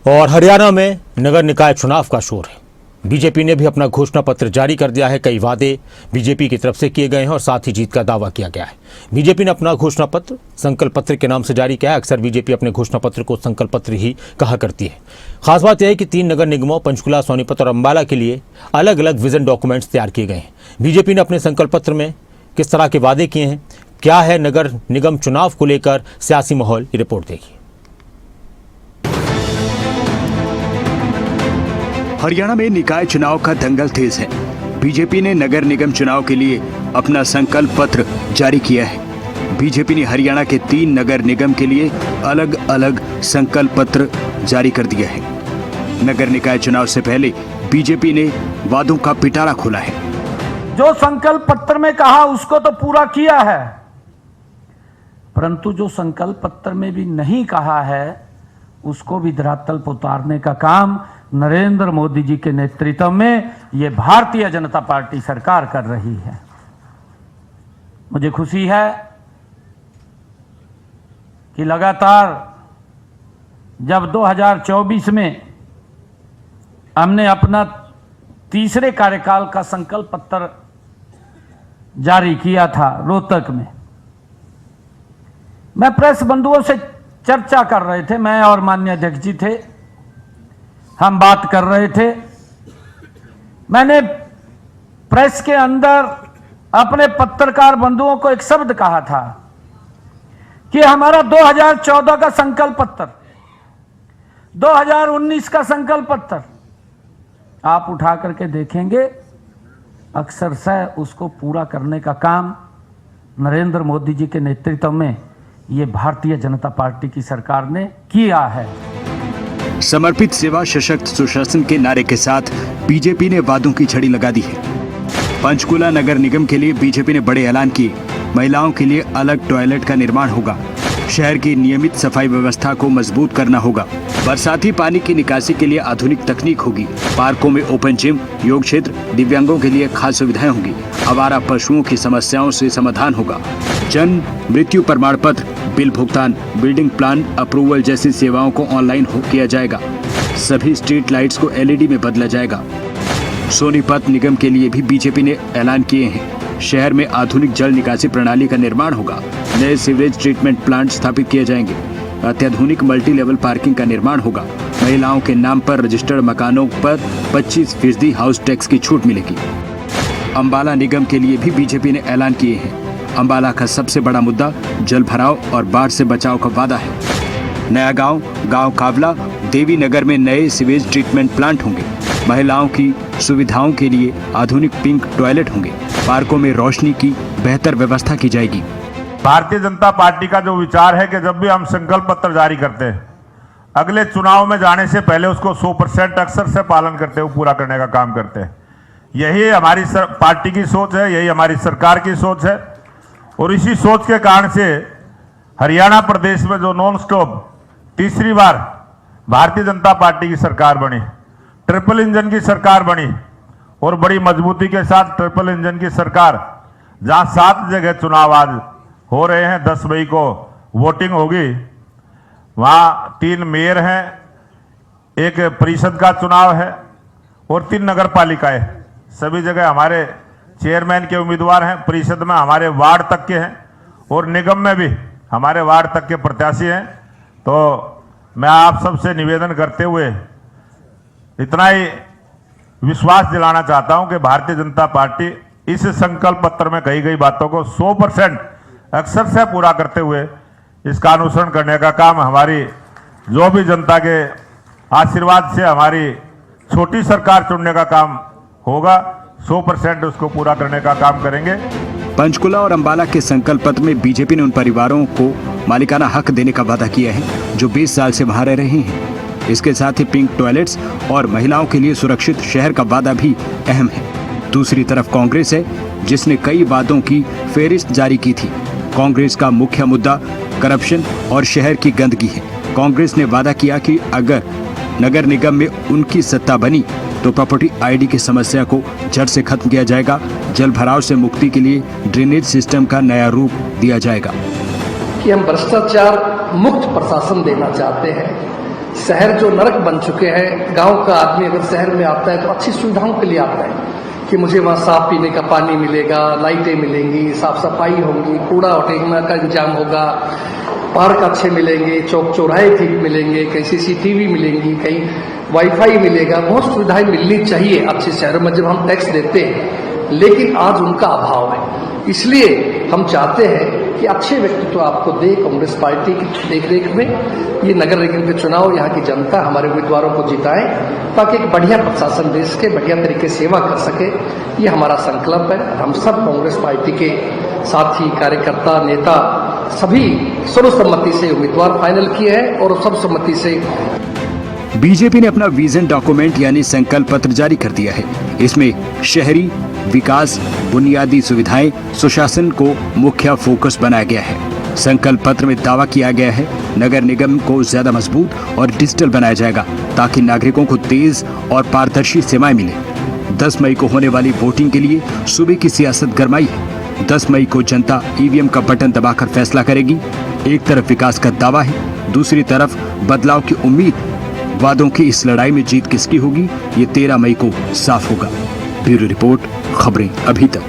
और हरियाणा में नगर निकाय चुनाव का शोर है। बीजेपी ने भी अपना घोषणा पत्र जारी कर दिया है। कई वादे बीजेपी की तरफ से किए गए हैं और साथ ही जीत का दावा किया गया है। बीजेपी ने अपना घोषणा पत्र संकल्प पत्र के नाम से जारी किया है। अक्सर बीजेपी अपने घोषणा पत्र को संकल्प पत्र ही कहा करती है। खास बात यह है कि 3 नगर निगमों पंचकुला, सोनीपत और अंबाला के लिए अलग अलग विजन डॉक्यूमेंट्स तैयार किए गए हैं। बीजेपी ने अपने संकल्प पत्र में किस तरह के वादे किए हैं, क्या है नगर निगम चुनाव को लेकर सियासी माहौल, ये रिपोर्ट देखिए। हरियाणा में निकाय चुनाव का दंगल तेज है। बीजेपी ने नगर निगम चुनाव के लिए अपना संकल्प पत्र जारी किया है। बीजेपी ने हरियाणा के 3 नगर निगम के लिए अलग अलग संकल्प पत्र जारी कर दिया है। नगर निकाय चुनाव से पहले बीजेपी ने वादों का पिटारा खोला है। जो संकल्प पत्र में कहा उसको तो पूरा किया है, परंतु जो संकल्प पत्र में भी नहीं कहा है उसको भी धरातल पर उतारने का काम नरेंद्र मोदी जी के नेतृत्व में ये भारतीय जनता पार्टी सरकार कर रही है। मुझे खुशी है कि लगातार जब 2024 में हमने अपना तीसरे कार्यकाल का संकल्प पत्र जारी किया था रोहतक में, मैं प्रेस बंधुओं से चर्चा कर रहे थे, मैं और माननीय अध्यक्ष जी थे, हम बात कर रहे थे। मैंने प्रेस के अंदर अपने पत्रकार बंधुओं को एक शब्द कहा था कि हमारा 2014 का संकल्प पत्र, 2019 का संकल्प पत्र आप उठा करके देखेंगे, अक्सरशः उसको पूरा करने का काम नरेंद्र मोदी जी के नेतृत्व में ये भारतीय जनता पार्टी की सरकार ने किया है। समर्पित सेवा सशक्त सुशासन के नारे के साथ बीजेपी ने वादों की छड़ी लगा दी है। पंचकुला नगर निगम के लिए बीजेपी ने बड़े ऐलान किए। महिलाओं के लिए अलग टॉयलेट का निर्माण होगा। शहर की नियमित सफाई व्यवस्था को मजबूत करना होगा। बरसाती पानी की निकासी के लिए आधुनिक तकनीक होगी। पार्कों में ओपन जिम, योग क्षेत्र, दिव्यांगों के लिए खास सुविधाएं होंगी। आवारा पशुओं की समस्याओं से समाधान होगा। जन्म मृत्यु प्रमाण पत्र, बिल भुगतान, बिल्डिंग प्लान अप्रूवल जैसी सेवाओं को ऑनलाइन किया जाएगा। सभी स्ट्रीट लाइट्स को LED में बदला जाएगा। सोनीपत निगम के लिए भी बीजेपी ने ऐलान किए हैं। शहर में आधुनिक जल निकासी प्रणाली का निर्माण होगा। नए सीवरेज ट्रीटमेंट प्लांट स्थापित किए जाएंगे। अत्याधुनिक मल्टी लेवल पार्किंग का निर्माण होगा। महिलाओं के नाम पर रजिस्टर्ड मकानों पर 25% हाउस टैक्स की छूट मिलेगी। अंबाला निगम के लिए भी बीजेपी ने ऐलान किए हैं। अंबाला का सबसे बड़ा मुद्दा जल भराव और बाढ़ से बचाव का वादा है। नया गांव कावला, देवी नगर में नए सीवेज ट्रीटमेंट प्लांट होंगे। महिलाओं की सुविधाओं के लिए आधुनिक पिंक टॉयलेट होंगे। पार्कों में रोशनी की बेहतर व्यवस्था की जाएगी। भारतीय जनता पार्टी का जो विचार है कि जब भी हम संकल्प पत्र जारी करते हैं, अगले चुनाव में जाने से पहले उसको 100% अक्सर से पालन करते हुए पूरा करने का काम करते हैं। यही हमारी पार्टी की सोच है, यही हमारी सरकार की सोच है। और इसी सोच के कारण से हरियाणा प्रदेश में जो नॉन स्टॉप तीसरी बार भारतीय जनता पार्टी की सरकार बनी, ट्रिपल इंजन की सरकार बनी और बड़ी मजबूती के साथ ट्रिपल इंजन की सरकार, जहां 7 जगह चुनाव आज हो रहे हैं, 10 मई को वोटिंग होगी, वहां 3 मेयर हैं, एक परिषद का चुनाव है और 3 नगर पालिकाएं। सभी जगह हमारे चेयरमैन के उम्मीदवार हैं। परिषद में हमारे वार्ड तक के हैं और निगम में भी हमारे वार्ड तक के प्रत्याशी हैं। तो मैं आप सबसे निवेदन करते हुए इतना ही विश्वास दिलाना चाहता हूं कि भारतीय जनता पार्टी इस संकल्प पत्र में कही गई बातों को 100% अक्सर से पूरा करते हुए इसका अनुसरण करने का काम हमारी जो भी जनता के आशीर्वाद से हमारी छोटी सरकार चुनने का काम होगा, 100% उसको पूरा करने का काम करेंगे। पंचकुला और अंबाला के संकल्प पत्र में बीजेपी ने उन परिवारों को मालिकाना हक देने का वादा किया है जो 20 साल से वहां रह रहे हैं। इसके साथ ही पिंक टॉयलेट्स और महिलाओं के लिए सुरक्षित शहर का वादा भी अहम है। दूसरी तरफ कांग्रेस है, जिसने कई वादों की फेहरिस्त जारी की थी। कांग्रेस का मुख्य मुद्दा करप्शन और शहर की गंदगी है। कांग्रेस ने वादा किया कि अगर नगर निगम में उनकी सत्ता बनी तो प्रॉपर्टी ID की समस्या को जड़ से खत्म किया जाएगा। जल भराव से मुक्ति के लिए ड्रेनेज सिस्टम का नया रूप दिया जाएगा। कि हम भ्रष्टाचार मुक्त प्रशासन देना चाहते हैं। शहर जो नरक बन चुके हैं, गांव का आदमी अगर शहर में आता है तो अच्छी सुविधाओं के लिए आता है कि मुझे वहाँ साफ पीने का पानी मिलेगा, लाइटें मिलेंगी, साफ सफाई होगी, कूड़ा उठेने का इंतजाम होगा, पार्क अच्छे मिलेंगे, चौक चौराहे ठीक मिलेंगे, कहीं CCTV मिलेंगी, कहीं वाईफाई मिलेगा, बहुत सुविधाएं मिलनी चाहिए अच्छे शहरों में जब हम टैक्स देते हैं, लेकिन आज उनका अभाव है। इसलिए हम चाहते हैं कि अच्छे व्यक्तित्व आपको दे कांग्रेस पार्टी की देखरेख में ये नगर निगम के चुनाव, यहाँ की जनता हमारे उम्मीदवारों को जिताए ताकि एक बढ़िया प्रशासन देश के बढ़िया तरीके से सेवा कर सके। ये हमारा संकल्प है। हम सब कांग्रेस पार्टी के साथी, कार्यकर्ता, नेता सभी सर्वसम्मति से उम्मीदवार फाइनल किए हैं और सर्वसम्मति से बीजेपी ने अपना विजन डॉक्यूमेंट यानी संकल्प पत्र जारी कर दिया है। इसमें शहरी विकास, बुनियादी सुविधाएं, सुशासन को मुख्य फोकस बनाया गया है। संकल्प पत्र में दावा किया गया है नगर निगम को ज्यादा मजबूत और डिजिटल बनाया जाएगा ताकि नागरिकों को तेज और पारदर्शी सेवाएं मिले। 10 मई को होने वाली वोटिंग के लिए सूबे की सियासत गरमाई है। 10 मई को जनता EVM का बटन दबाकर फैसला करेगी। एक तरफ विकास का दावा है, दूसरी तरफ बदलाव की उम्मीद। वादों की इस लड़ाई में जीत किसकी होगी, ये 13 मई को साफ होगा। ब्यूरो रिपोर्ट, खबरें अभी तक।